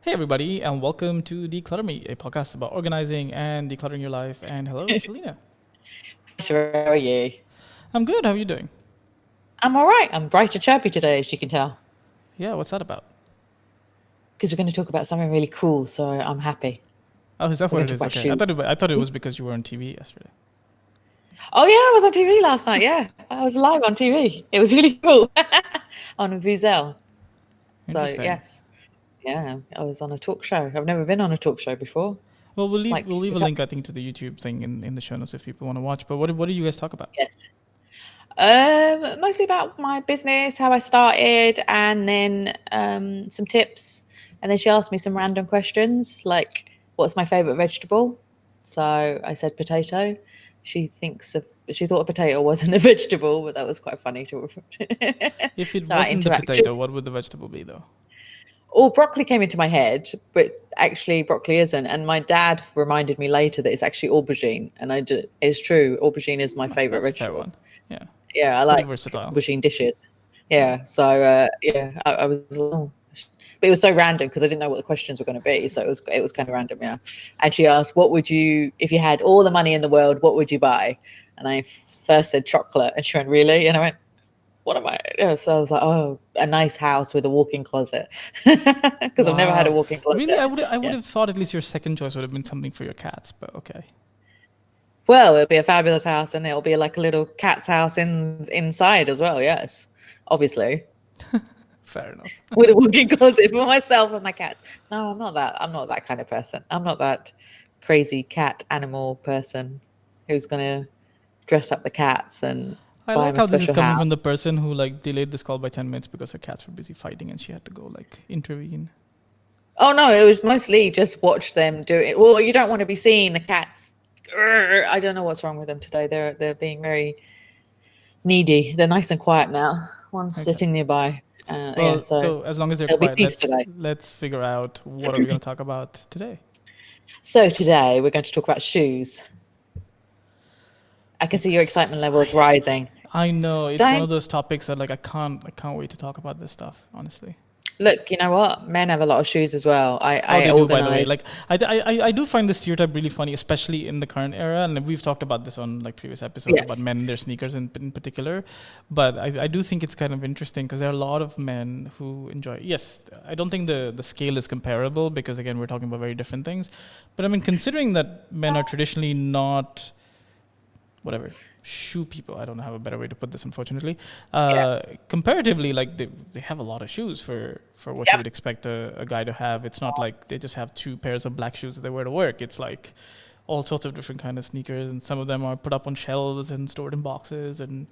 Hey, everybody, and welcome to Declutter Me, a podcast about organizing and decluttering your life. And hello, Shelina. Sure, how are you? I'm good. How are you doing? I'm all right. I'm bright and chirpy today, as you can tell, Yeah, what's that about? because we're going to talk about something really cool. So I'm happy. Oh, is that We're what going it to talk is? about Okay, shoes. I thought it was because you were on TV yesterday. Oh yeah, I was on TV last night. Yeah, I was live on TV. It was really cool on Vuzel. So Interesting. yes, yeah, I was on a talk show. I've never been on a talk show before. Well, Like, we'll leave a link, I think, to the YouTube thing in the show notes if people want to watch. But what do you guys talk about? yes. Mostly about my business, how I started, and then some tips. And then she asked me some random questions, like, "What's my favorite vegetable?" So I said potato. She thought a potato wasn't a vegetable, but that was quite funny to. If it So I wasn't the interaction. potato, what would the vegetable be, though? Oh, broccoli came into my head, but actually broccoli isn't. And my dad reminded me later that it's actually aubergine, and it's true. Aubergine is my favorite That's a fair vegetable. one. Yeah, Yeah, I pretty like versatile. aubergine dishes. Yeah, so yeah, I was, oh. But it was so random because I didn't know what the questions were going to be, so it was kind of random, yeah. And she asked, "What would you, if you had all the money in the world, what would you buy?" And I first said chocolate, and she went, "Really?" And I went, "What am I?" Yeah, so I was like, "Oh, a nice house with a walk-in closet," because I've never had a Wow. walk-in Really, closet. I would Yeah. have thought at least your second choice would have been something for your cats, but okay. Well, it'll be a fabulous house, and it'll be like a little cat's house inside as well. Yes, obviously. Fair enough. With a walk-in closet for myself and my cats. No, I'm not that. I'm not that kind of person. I'm not that crazy cat animal person who's gonna dress up the cats and I buy like them a how this is special coming from the house. person who like delayed this call by 10 minutes because her cats were busy fighting and she had to go like intervene. Oh no, it was mostly just watch them do it. Well, you don't want to be seeing the cats. Grr, I don't know what's wrong with them today. They're being very needy. They're nice and quiet now. One's Okay. sitting nearby. Yeah, Well, so so as long as they're there'll be quiet, peace today. let's figure out what are we going to talk about today. So today we're going to talk about shoes. I can see your excitement levels Exciting. rising. I know it's one of Don't those topics that like I can't wait to talk about this stuff, honestly. Look, you know what? Men have a lot of shoes as well. Oh, I they do, by the way. organize. Like, I do find this stereotype really funny, especially in the current era. And we've talked about this on like previous episodes about Yes. men and their sneakers in particular. But I do think it's kind of interesting because there are a lot of men who enjoy. Yes, I don't think the scale is comparable because again we're talking about very different things. But I mean, considering that men are traditionally not whatever shoe people, I don't have a better way to put this, unfortunately. Yeah. Comparatively, like they have a lot of shoes for what you Yep. would expect a guy to have. It's not like they just have two pairs of black shoes that they wear to work. It's like all sorts of different kind of sneakers, and some of them are put up on shelves and stored in boxes, and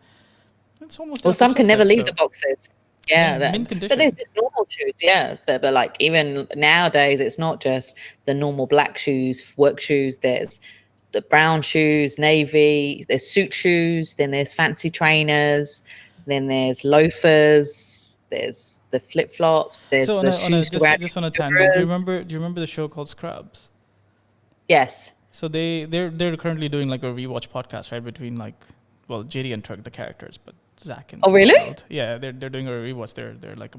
it's almost Well, like what some you can just never said. leave the So boxes. yeah, Yeah, mint but there's condition. just normal shoes. Yeah, but like even nowadays, it's not just the normal black shoes, work shoes. There's the brown shoes, navy. There's suit shoes. Then there's fancy trainers. Then there's loafers. There's the flip flops. There's So the on a shoes to wear just on a tangent, indoors. do you remember the show called Scrubs? Yes. So they're currently doing like a rewatch podcast, right? Between like, well, JD and Turk, the characters, but Zach Oh, and really? Donald. Yeah, they're doing a rewatch. They're like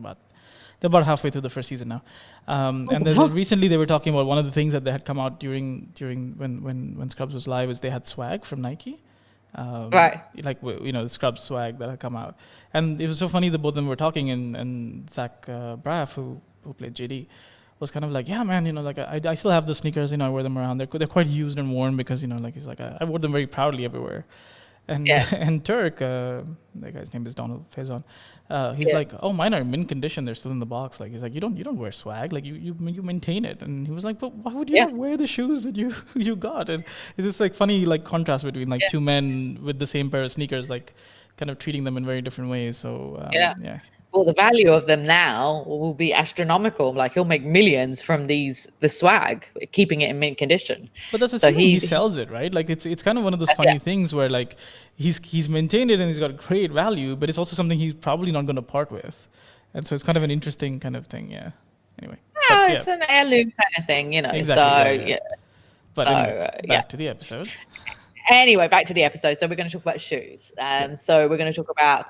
they're about halfway through the first season now. Oh, And then wow. recently they were talking about one of the things that they had come out during when Scrubs was live is they had swag from Nike. Right. Like you know the Scrubs swag that had come out, and it was so funny that both of them were talking, and Zach Braff, who played JD, was kind of like, yeah, man, you know, like I still have those sneakers, you know, I wear them around. They're quite used and worn because you know, like he's like I wore them very proudly everywhere. And Yeah. and Turk, that guy's name is Donald Faison. He's Yeah. like, oh, mine are in mint condition. They're still in the box. Like he's like, you don't wear swag. Like you maintain it. And he was like, but why would you Yeah. not wear the shoes that you you got? And it's just like funny like contrast between like Yeah. two men with the same pair of sneakers, like kind of treating them in very different ways. So Yeah. yeah. Well, the value of them now will be astronomical. Like he'll make millions from the swag, keeping it in mint condition. But that's So assuming he he sells it, right? Like it's kind of one of those yeah, funny things where like he's maintained it and he's got great value, but it's also something he's probably not going to part with, and so it's kind of an interesting kind of thing. Yeah. Anyway, but yeah, yeah, it's an heirloom kind of thing, you know. So exactly. Yeah, yeah. yeah, But so anyway, yeah. back to the episode. Anyway, back to the episode. So we're going to talk about shoes. Yeah. So we're going to talk about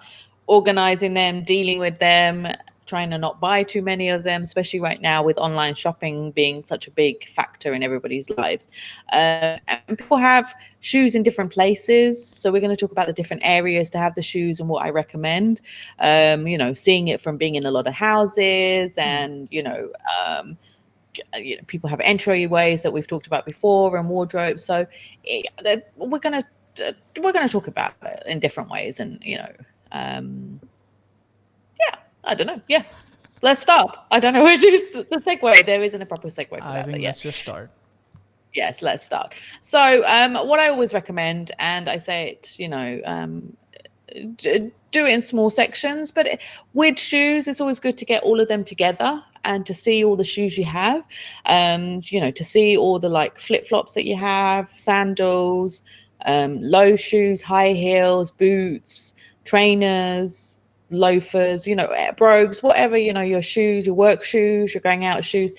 organizing them, dealing with them, trying to not buy too many of them, especially right now with online shopping being such a big factor in everybody's lives. And people have shoes in different places. So we're going to talk about the different areas to have the shoes and what I recommend. Seeing it from being in a lot of houses and, people have entryways that we've talked about before and wardrobes. So we're going to talk about it in different ways. And, I don't know. Yeah. Let's start. I don't know where to do the segue. There isn't a proper segue for that. I think let's just start. Yes, let's start. So what I always recommend, and I say it, do it in small sections, but with shoes, it's always good to get all of them together and to see all the shoes you have, to see all the like flip-flops that you have, sandals, low shoes, high heels, boots, trainers, loafers, brogues, whatever, your shoes, your work shoes, your going out shoes,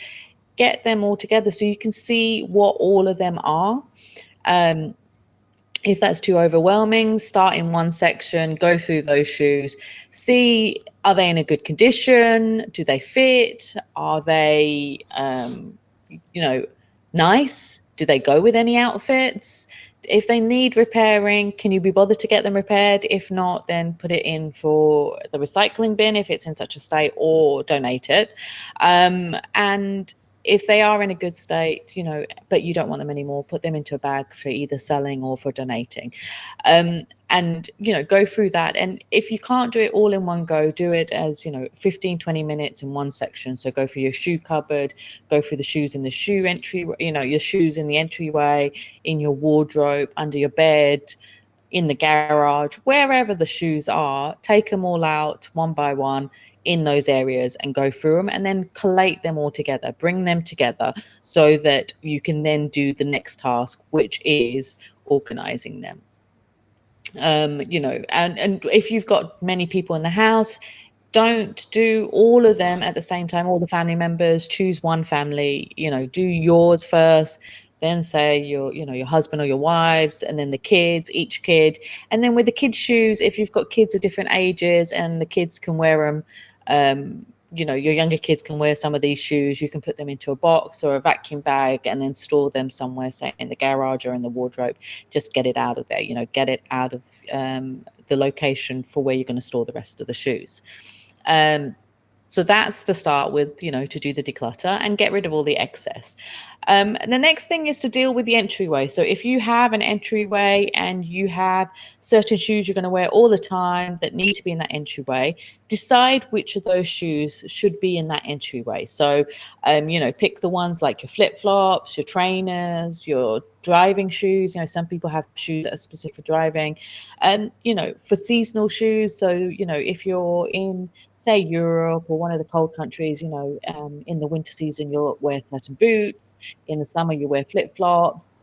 get them all together so you can see what all of them are. If that's too overwhelming, start in one section, go through those shoes, see, are they in a good condition? Do they fit? Are they, nice? Do they go with any outfits? If they need repairing, can you be bothered to get them repaired? If not, then put it in for the recycling bin if it's in such a state, or donate it. And if they are in a good state, but you don't want them anymore, put them into a bag for either selling or for donating. And, go through that. And if you can't do it all in one go, do it as, 15, 20 minutes in one section. So go through your shoe cupboard, go through the shoes in the shoe entry, your shoes in the entryway, in your wardrobe, under your bed, in the garage, wherever the shoes are, take them all out one by one in those areas and go through them, and then collate them all together, bring them together so that you can then do the next task, which is organizing them. And if you've got many people in the house, don't do all of them at the same time, all the family members. Choose one family, do yours first, then say your husband or your wives, and then the kids, each kid. And then with the kids' shoes, if you've got kids of different ages and the kids can wear them, your younger kids can wear some of these shoes, you can put them into a box or a vacuum bag and then store them somewhere, say in the garage or in the wardrobe. Just get it out of there, get it out of the location for where you're going to store the rest of the shoes. So that's to start with, to do the declutter and get rid of all the excess. And the next thing is to deal with the entryway. So if you have an entryway and you have certain shoes you're going to wear all the time that need to be in that entryway, decide which of those shoes should be in that entryway. So, pick the ones like your flip-flops, your trainers, your driving shoes. Some people have shoes that are specific for driving. For seasonal shoes. So, if you're in, say, Europe or one of the cold countries, in the winter season, you'll wear certain boots. In the summer, you wear flip-flops.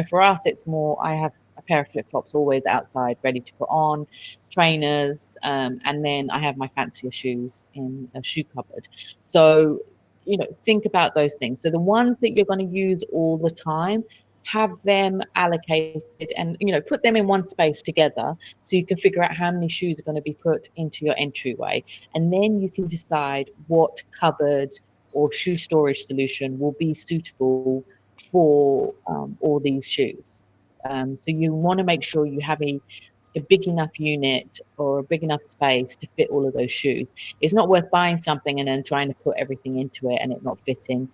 For us, it's more, I have a pair of flip-flops always outside ready to put on, trainers, and then I have my fancier shoes in a shoe cupboard. So, think about those things. So the ones that you're going to use all the time, have them allocated and, put them in one space together so you can figure out how many shoes are going to be put into your entryway. And then you can decide what cupboard or shoe storage solution will be suitable for all these shoes. So you want to make sure you have a big enough unit or a big enough space to fit all of those shoes. It's not worth buying something and then trying to put everything into it and it not fitting,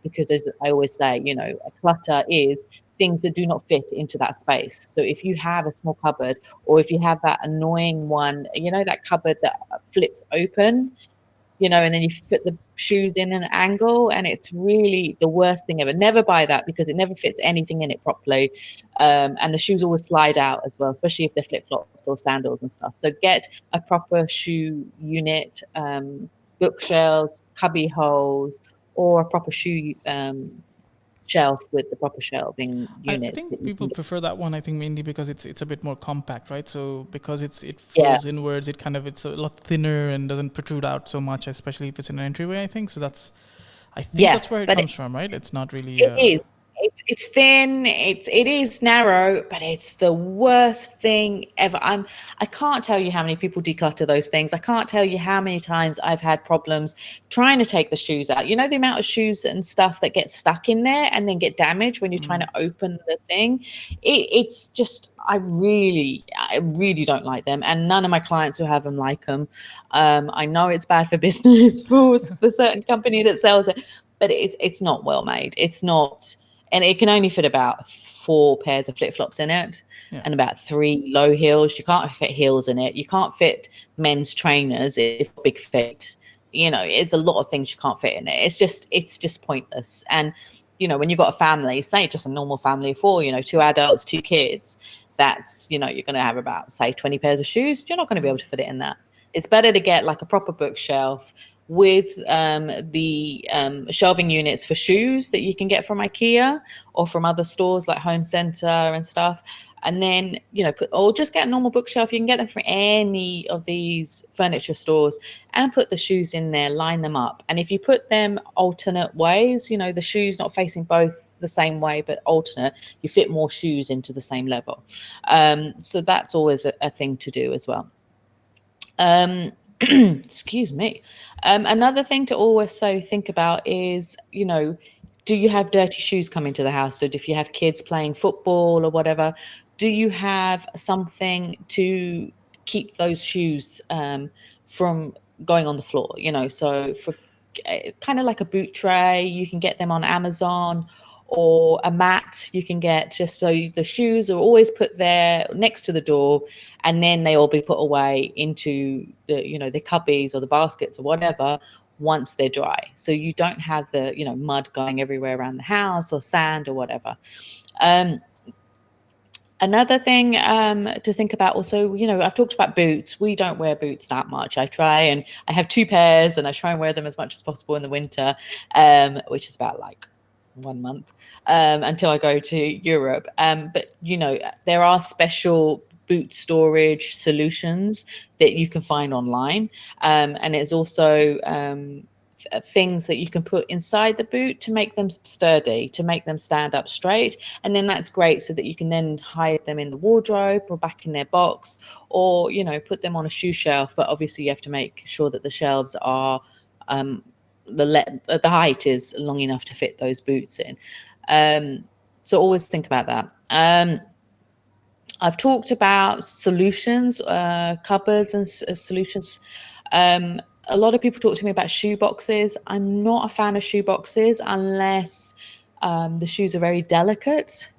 because as I always say, a clutter is things that do not fit into that space. So if you have a small cupboard, or if you have that annoying one, that cupboard that flips open, and then you put the shoes in an angle, and it's really the worst thing ever. Never buy that, because it never fits anything in it properly. And the shoes always slide out as well, especially if they're flip-flops or sandals and stuff. So get a proper shoe unit, bookshelves, cubby holes, or a proper shoe shelf with the proper shelving units. I think people prefer that one, I think, mainly because it's a bit more compact, right? So because it flows inwards, it's a lot thinner and doesn't protrude out so much, especially if it's in an entryway, I think. So that's where it comes from, right? It's not really... It's thin. It is narrow, but it's the worst thing ever. I can't tell you how many people declutter those things. I can't tell you how many times I've had problems trying to take the shoes out. You know, the amount of shoes and stuff that get stuck in there and then get damaged when you're trying to open the thing. It's just, I really don't like them, and none of my clients who have them like them. I know it's bad for business for the certain company that sells it, but it's not well made. It's not. And it can only fit about 4 pairs of flip-flops in it, and about 3 low heels. You can't fit heels in it. You can't fit men's trainers if big feet. You know, it's a lot of things you can't fit in it. It's just pointless. And you know, when you've got a family, say just a normal family of 4, you know, 2 adults, 2 kids, that's, you know, you're going to have about, say, 20 pairs of shoes. You're not going to be able to fit it in that. It's better to get like a proper bookshelf with the shelving units for shoes that you can get from IKEA or from other stores like Home Center and stuff. And then, you know, or just get a normal bookshelf. You can get them from any of these furniture stores and put the shoes in there, line them up. And if you put them alternate ways, you know, the shoes not facing both the same way, but alternate, you fit more shoes into the same level. So that's always a thing to do as well. Excuse me. Another thing to also think about is, you know, do you have dirty shoes coming to the house? So if you have kids playing football or whatever, do you have something to keep those shoes from going on the floor? You know, so for kind of like a boot tray, you can get them on Amazon, or a mat you can get, just so the shoes are always put there next to the door, and then they all be put away into the, you know, the cubbies or the baskets or whatever once they're dry, so you don't have the, you know, mud going everywhere around the house or sand or whatever. Another thing to think about also, you know, I've talked about boots. We don't wear boots that much. I try, and I have 2 pairs, and I try and wear them as much as possible in the winter, which is about like 1 month until I go to Europe. But, you know, there are special boot storage solutions that you can find online. And it's also things that you can put inside the boot to make them sturdy, to make them stand up straight. And then that's great, so that you can then hide them in the wardrobe or back in their box, or, you know, put them on a shoe shelf. But obviously you have to make sure that the shelves are the height is long enough to fit those boots in. So always think about that. I've talked about solutions, cupboards and solutions. A lot of people talk to me about shoe boxes. I'm not a fan of shoe boxes unless the shoes are very delicate.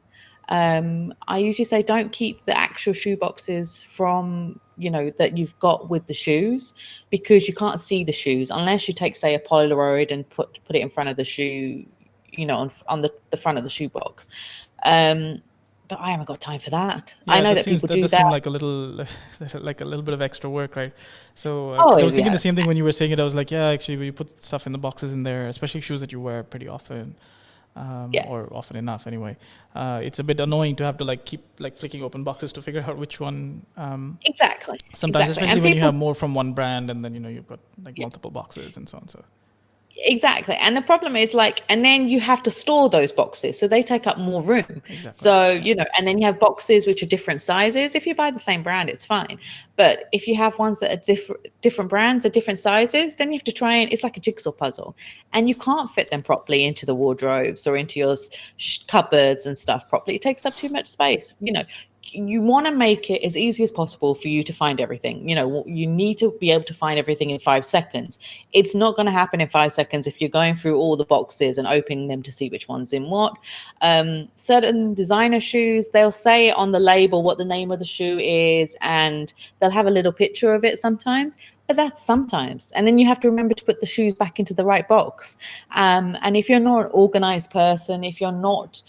I usually say don't keep the actual shoe boxes from, you know, that you've got with the shoes, because you can't see the shoes unless you take, say, a Polaroid and put it in front of the shoe, you know, on the front of the shoe box. But I haven't got time for that. Yeah, I know that people do does that. seem like a little, like a little bit of extra work, right? So, 'cause Oh, I was thinking yeah. the same thing when you were saying it. I was like, yeah, actually, when you put stuff in the boxes in there, especially shoes that you wear pretty often, Yeah. or often enough anyway, it's a bit annoying to have to like keep like flicking open boxes to figure out which one. Exactly. Sometimes, Exactly. especially And when you people, have more from one brand, and then, you know, you've got like yeah. multiple boxes and so on. So Exactly. And the problem is, like, and then you have to store those boxes, so they take up more room. exactly. So, you know, and then you have boxes which are different sizes. If you buy the same brand, it's fine. But if you have ones that are different brands, are different sizes, then you have to try, and it's like a jigsaw puzzle, and you can't fit them properly into the wardrobes or into your cupboards and stuff properly. It takes up too much space. You know, you want to make it as easy as possible for you to find everything. You know, you need to be able to find everything in 5 seconds. It's not going to happen in 5 seconds if you're going through all the boxes and opening them to see which one's in what. Certain designer shoes, they'll say on the label what the name of the shoe is, and they'll have a little picture of it sometimes. But that's sometimes. And then you have to remember to put the shoes back into the right box. And if you're not an organized person, if you're not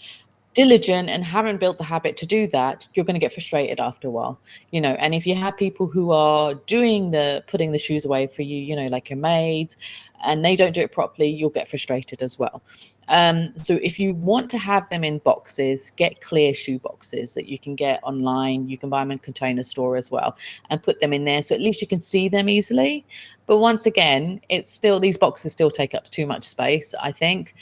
diligent and haven't built the habit to do that, you're going to get frustrated after a while, you know. And if you have people who are doing putting the shoes away for you, you know, like your maids, and they don't do it properly, you'll get frustrated as well. So if you want to have them in boxes, get clear shoe boxes that you can get online. You can buy them in Container Store as well, and put them in there, so at least you can see them easily. But once again, it's still, these boxes still take up too much space, I think.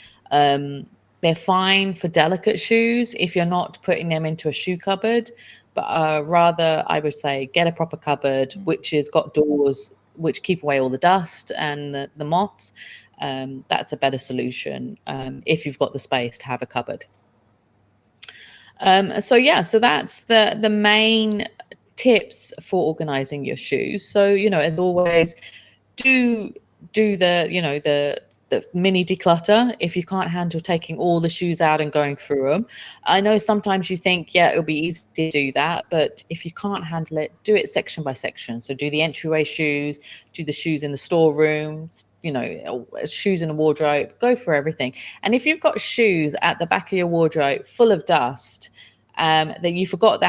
they're fine for delicate shoes if you're not putting them into a shoe cupboard. But rather, I would say get a proper cupboard, which has got doors which keep away all the dust and the moths. That's a better solution if you've got the space to have a cupboard. So that's the main tips for organizing your shoes. So, as always, do the mini declutter if you can't handle taking all the shoes out and going through them. I know sometimes you think, yeah, it'll be easy to do that, but if you can't handle it, do it section by section. So do the entryway shoes, do the shoes in the storerooms, shoes in the wardrobe, go for everything. And if you've got shoes at the back of your wardrobe full of dust, that you forgot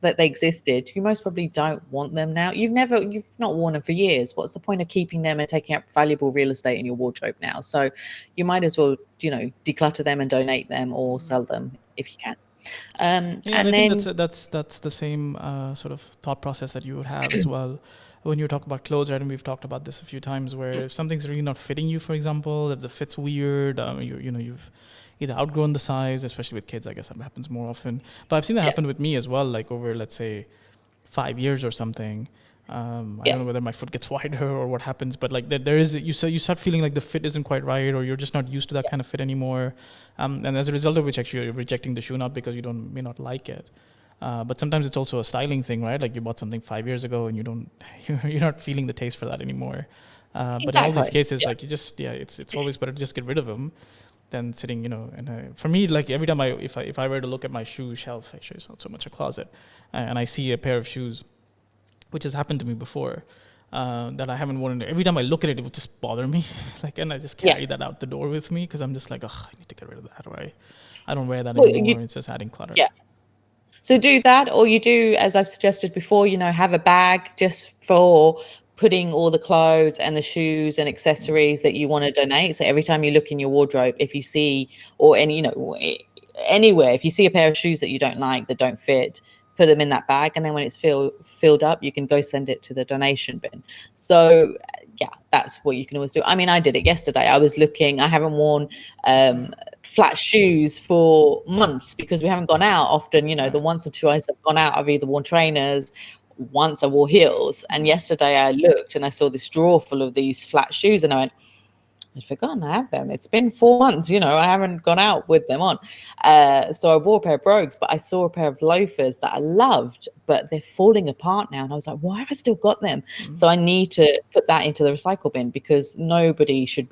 that they existed, you most probably don't want them now. You've not worn them for years. What's the point of keeping them and taking up valuable real estate in your wardrobe now? So you might as well, declutter them and donate them or sell them if you can. And I think that's the same sort of thought process that you would have as well when you talk about clothes, right? And we've talked about this a few times, where if something's really not fitting you, for example, if the fit's weird, you've either outgrown the size, especially with kids. I guess that happens more often. But I've seen that happen with me as well, like over, let's say, 5 years or something. I don't know whether my foot gets wider or what happens, but like there is, you start feeling like the fit isn't quite right, or you're just not used to that kind of fit anymore. And as a result of which, actually, you're rejecting the shoe, not because you may not like it. But sometimes it's also a styling thing, right? Like you bought something 5 years ago and you're not feeling the taste for that anymore. But in all these cases, like it's always better to just get rid of them than sitting, and for me, like every time if I were to look at my shoe shelf, actually it's not so much a closet, and I see a pair of shoes, which has happened to me before, that I haven't worn, every time I look at it, it would just bother me, and I just carry that out the door with me, because I'm just like, I need to get rid of that, or I don't wear that anymore. It's just adding clutter. Yeah. So do that, or you do, as I've suggested before, have a bag just for putting all the clothes and the shoes and accessories that you want to donate. So every time you look in your wardrobe, if you see, or anywhere, if you see a pair of shoes that you don't like, that don't fit, put them in that bag. And then when it's filled up, you can go send it to the donation bin. So that's what you can always do. I mean, I did it yesterday. I was looking, I haven't worn flat shoes for months because we haven't gone out often. The once or twice I've gone out, I've either worn trainers, once I wore heels, and yesterday I looked and I saw this drawer full of these flat shoes, and I went, I'd forgotten I have them. It's been 4 months, I haven't gone out with them on. So I wore a pair of brogues, but I saw a pair of loafers that I loved, but they're falling apart now. And I was like, why have I still got them? So I need to put that into the recycle bin, because nobody should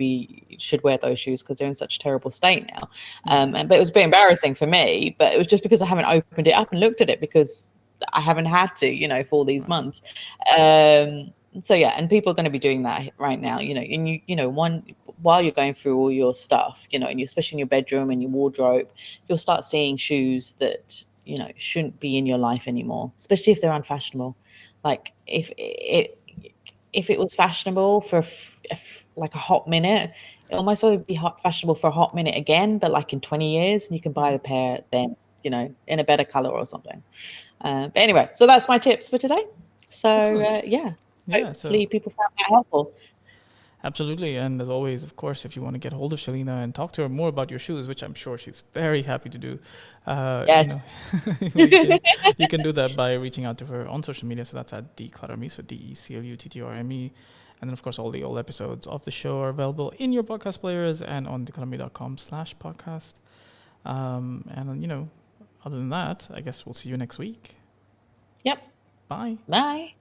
wear those shoes because they're in such a terrible state now. But it was a bit embarrassing for me, but it was just because I haven't opened it up and looked at it, because I haven't had to, for all these months. So and people are going to be doing that right now, and while you're going through all your stuff, and especially in your bedroom and your wardrobe, you'll start seeing shoes that, shouldn't be in your life anymore, especially if they're unfashionable. Like if it was fashionable for like a hot minute, it almost would be fashionable for a hot minute again, but like in 20 years, and you can buy the pair then, in a better color or something. But anyway, so that's my tips for today. So hopefully people found that helpful. Absolutely. And as always, of course, if you want to get hold of Shelina and talk to her more about your shoes, which I'm sure she's very happy to do, you can do that by reaching out to her on social media. So that's at declutterme, so DECLUTTRME. And then, of course, all the old episodes of the show are available in your podcast players and on declutterme.com/podcast. And, other than that, I guess we'll see you next week. Yep. Bye. Bye.